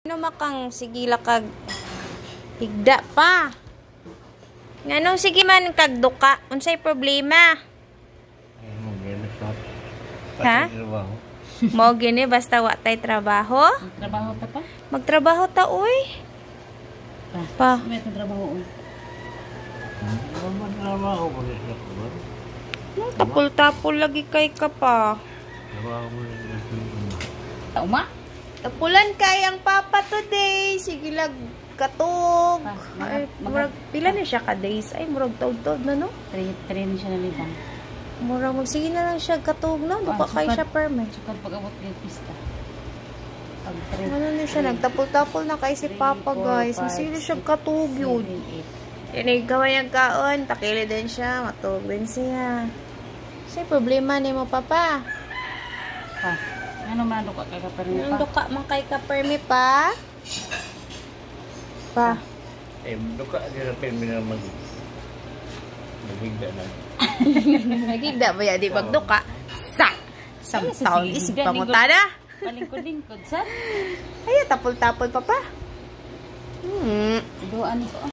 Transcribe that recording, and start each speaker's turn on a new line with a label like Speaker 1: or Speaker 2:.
Speaker 1: Ano makang sigila kag higda pa. Ngano sige man kag duka, unsay problema?
Speaker 2: Ay mo gani sa.
Speaker 1: Ha? Mo gini basta wa tay trabaho?
Speaker 3: Trabaho ta pa?
Speaker 1: Magtrabaho ta uy. Pa.
Speaker 3: May trabaho.
Speaker 2: Trabaho ko rin sa kuwan.
Speaker 1: Tapol-tapol lagi kay ka pa.
Speaker 2: Trabaho mo rin sa kuwan.
Speaker 3: Tauma?
Speaker 1: Tapulan kay ang papa today. Sige lag katog. Ay, murag pila na siya ka days. Ay, murag taud-taud na no?
Speaker 3: Train siya na libang.
Speaker 1: Murag magsige na lang siya katog na. Duka kay siya perme.
Speaker 3: Sukad pag-abot kay pista.
Speaker 1: Ano na siya, nagtapol-tapol na kay si papa guys. Masili siya katog yun. Inigaway ang kaon. Takili din siya. Matog din siya. Siya problema ni mo papa.
Speaker 3: Pa. Ano man duka kay ka permi pa?
Speaker 1: Anong duka man kay ka permi pa? Pa.
Speaker 2: Eh, duka din sa permi na magigda na.
Speaker 1: Nagigda ba yan? Di magduka? Sa! Samtaon isip pa mo tada.
Speaker 3: Palingkod-lingkod, sir.
Speaker 1: Ay, tapol-tapol papa.
Speaker 3: Doan ko.